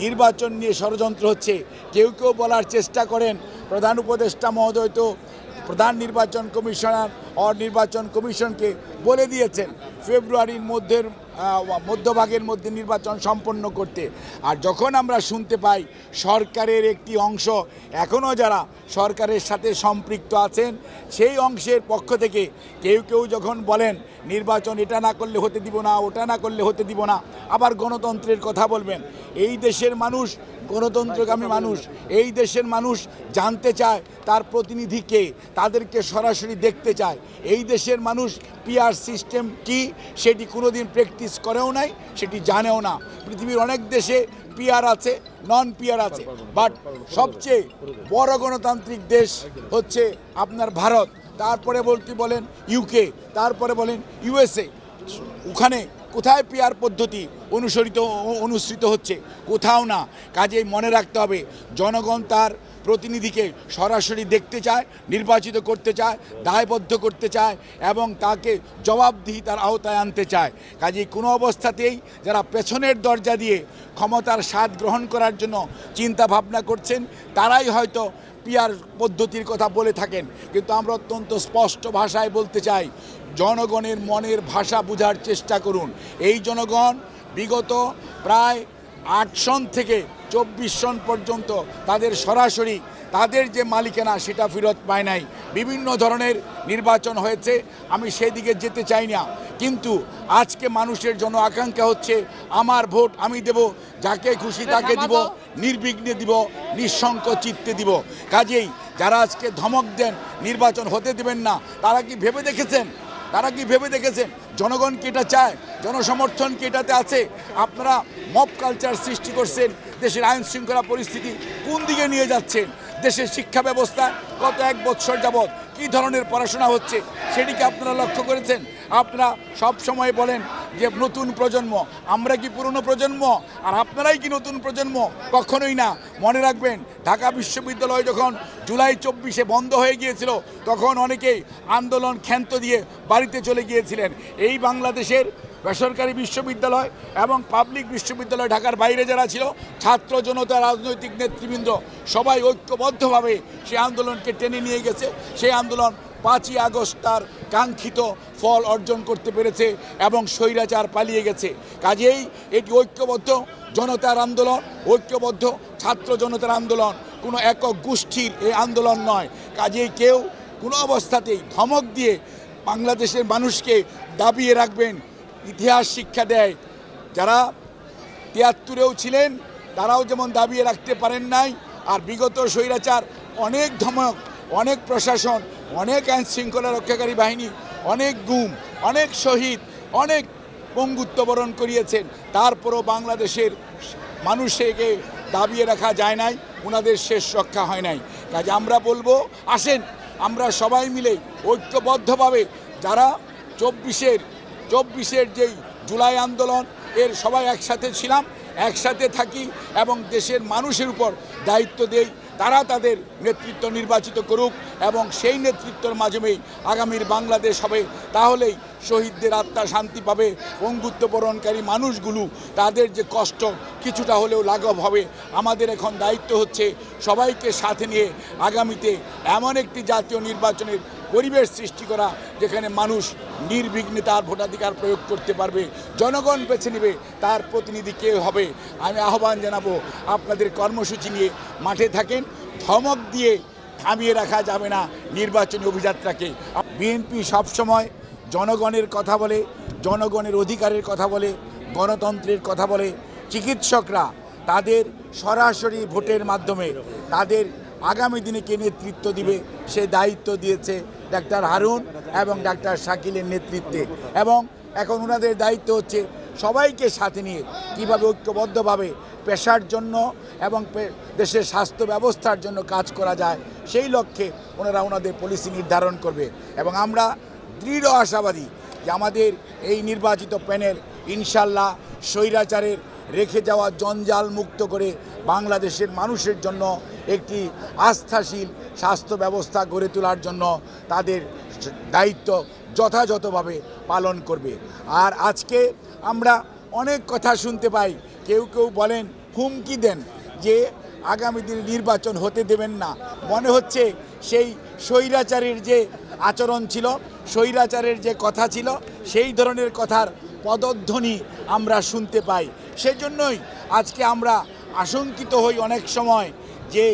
নির্বাচন নিয়ে ষড়যন্ত্র হচ্ছে। কেউ কেউ বলার চেষ্টা করেন প্রধান উপদেষ্টা মহোদয় তো প্রধান নির্বাচন কমিশনার নির্বাচন কমিশনকে বলে দিয়েছেন ফেব্রুয়ারির মধ্যভাগের মধ্যে নির্বাচন সম্পন্ন করতে। আর যখন আমরা শুনতে পাই সরকারের একটি অংশ এখনও যারা সরকারের সাথে সম্পৃক্ত আছেন সেই অংশের পক্ষ থেকে কেউ কেউ যখন বলেন নির্বাচন এটা না করলে হতে দিব না, ওটা না করলে হতে দিব না, আবার গণতন্ত্রের কথা বলবেন। এই দেশের মানুষ গণতন্ত্রগামী মানুষ, এই দেশের মানুষ জানতে চায় তার প্রতিনিধিকে, তাদেরকে সরাসরি দেখতে চায়। এই দেশের মানুষ পিআর সিস্টেম কি সেটি কোনোদিন প্র্যাকটিস করেও নাই, সেটি জানেও না। পৃথিবীর অনেক দেশে পিআর আছে, নন পিআর আছে, বাট সবচেয়ে বড় গণতান্ত্রিক দেশ হচ্ছে আপনার ভারত, তারপরে বলেন ইউকে, তারপরে বলেন ইউএসএ। ওখানে কোথায় পিআর পদ্ধতি অনুসৃত হচ্ছে? কোথাও না। কাজেই মনে রাখতে হবে জনগণ তার প্রতিনিধিকে সরাসরি দেখতে চায়, নির্বাচিত করতে চায়, দায়বদ্ধ করতে চায় এবং তাকে জবাবদিহিতার আওতায় আনতে চায়। কাজেই কোনো অবস্থাতেই যারা পেছনের দরজা দিয়ে ক্ষমতার স্বাদ গ্রহণ করার জন্য চিন্তা ভাবনা করছেন তারাই হয়তো পিআর পদ্ধতির কথা বলে থাকেন, কিন্তু আমরা অত্যন্ত স্পষ্ট ভাষায় বলতে চাই জনগণের মনের ভাষা বোঝার চেষ্টা করুন। এই জনগণ বিগত প্রায় 8 সন থেকে 24 সন পর্যন্ত তাদের সরাসরি তাদের যে মালিকানা সেটা ফেরত পায় নাই। বিভিন্ন ধরনের নির্বাচন হয়েছে, আমি সেদিকে যেতে চাই না, কিন্তু আজকে মানুষের জন্য আকাঙ্ক্ষা হচ্ছে আমার ভোট আমি দেব, যাকে খুশি তাকে দিব, নির্বিঘ্নে দিব, নিঃশঙ্ক চিত্তে দিব। কাজেই যারা আজকে ধমক দেন নির্বাচন হতে দেবেন না, তারা কি ভেবে দেখেছেন জনগণ কি এটা চায়? জনসমর্থন কি এটাতে আছে? আপনারা মব কালচার সৃষ্টি করছেন, দেশের আইন শৃঙ্খলা পরিস্থিতি কোন দিকে নিয়ে যাচ্ছেন? দেশের শিক্ষা ব্যবস্থা গত 1 বছর যাবৎ কী ধরনের পড়াশোনা হচ্ছে সেটিকে আপনারা লক্ষ্য করেছেন? আপনারা সব সময় বলেন যে নতুন প্রজন্ম, আমরা কি পুরনো প্রজন্ম আর আপনারাই কি নতুন প্রজন্ম? কখনোই না। মনে রাখবেন ঢাকা বিশ্ববিদ্যালয় যখন জুলাই 24-এ বন্ধ হয়ে গিয়েছিল তখন অনেকেই আন্দোলন ক্ষান্ত দিয়ে বাড়িতে চলে গিয়েছিলেন। এই বাংলাদেশের বেসরকারি বিশ্ববিদ্যালয় এবং পাবলিক বিশ্ববিদ্যালয় ঢাকার বাইরে যারা ছিল, ছাত্র জনতা, রাজনৈতিক নেতৃবৃন্দ সবাই ঐক্যবদ্ধভাবে সেই আন্দোলনকে টেনে নিয়ে গেছে। সেই আন্দোলন 5ই আগস্ট তার কাঙ্ক্ষিত ফল অর্জন করতে পেরেছে এবং স্বৈরাচার পালিয়ে গেছে। কাজেই এটি ঐক্যবদ্ধ জনতার আন্দোলন, ঐক্যবদ্ধ ছাত্র জনতার আন্দোলন, কোনো একক গোষ্ঠীর এই আন্দোলন নয়। কাজেই কেউ কোনো অবস্থাতেই ধমক দিয়ে বাংলাদেশের মানুষকে দাবিয়ে রাখবেন। ইতিহাস শিক্ষা দেয় যারা 73-এও ছিলেন তারাও যেমন দাবিয়ে রাখতে পারেন নাই, আর বিগত স্বৈরাচার অনেক ধমক, অনেক প্রশাসন, অনেক আইন শৃঙ্খলা রক্ষাকারী বাহিনী, অনেক গুম, অনেক শহীদ, অনেক পঙ্গুত্ব বরণ করিয়েছেন, তারপরও বাংলাদেশের মানুষকে দাবিয়ে রাখা যায় নাই, ওনাদের শেষ রক্ষা হয় নাই। কাজে আমরা বলবো আসেন আমরা সবাই মিলে ঐক্যবদ্ধভাবে যারা 24-এর যেই জুলাই আন্দোলন এর সবাই একসাথে ছিলাম, একসাথে থাকি এবং দেশের মানুষের উপর দায়িত্ব দেই তারা তাদের নেতৃত্ব নির্বাচিত করুক এবং সেই নেতৃত্বের মাধ্যমেই আগামীর বাংলাদেশ হবে। তাহলেই শহীদদের আত্মা শান্তি পাবে, পঙ্গুত্ব বরণকারী মানুষগুলো তাদের যে কষ্ট কিছুটা হলেও লাঘব হবে। আমাদের এখন দায়িত্ব হচ্ছে সবাইকে সাথে নিয়ে আগামীতে এমন একটি জাতীয় নির্বাচনের পরিবেশ সৃষ্টি করা যেখানে মানুষ নির্বিঘ্নে তার ভোটাধিকার প্রয়োগ করতে পারবে, জনগণ বেছে নেবে তার প্রতিনিধি কে হবে। আমি আহ্বান জানাবো আপনাদের কর্মসূচি নিয়ে মাঠে থাকেন, ধমক দিয়ে থামিয়ে রাখা যাবে না নির্বাচনী অভিযাত্রাকে। বিএনপি সবসময় জনগণের কথা বলে, জনগণের অধিকারের কথা বলে, গণতন্ত্রের কথা বলে। চিকিৎসকরা তাদের সরাসরি ভোটের মাধ্যমে তাদের আগামী দিনে কে নেতৃত্ব দিবে সে দায়িত্ব দিয়েছে ডাক্তার হারুন এবং ডাক্তার শাকিলের নেতৃত্বে, এবং এখন ওনাদের দায়িত্ব হচ্ছে সবাইকে সাথে নিয়ে কীভাবে ঐক্যবদ্ধভাবে পেশার জন্য এবং দেশের স্বাস্থ্য ব্যবস্থার জন্য কাজ করা যায় সেই লক্ষ্যে ওনারা ওনাদের পলিসি নির্ধারণ করবে। এবং আমরা দৃঢ় আশাবাদী যে আমাদের এই নির্বাচিত প্যানেল ইনশাল্লাহ স্বৈরাচারের রেখে যাওয়া জঞ্জাল মুক্ত করে বাংলাদেশের মানুষের জন্য একটি আস্থাশীল স্বাস্থ্য ব্যবস্থা গড়ে তোলার জন্য তাদের দায়িত্ব যথাযথভাবে পালন করবে। আর আজকে আমরা অনেক কথা শুনতে পাই, কেউ কেউ বলেন হুমকি দেন যে আগামী দিনে নির্বাচন হতে দেবেন না। মনে হচ্ছে সেই স্বৈরাচারের যে আচরণ ছিল, স্বৈরাচারের যে কথা ছিল, সেই ধরনের কথার পদধ্বনি আমরা শুনতে পাই। সেজন্যই আজকে আমরা আশঙ্কিত হই অনেক সময় যে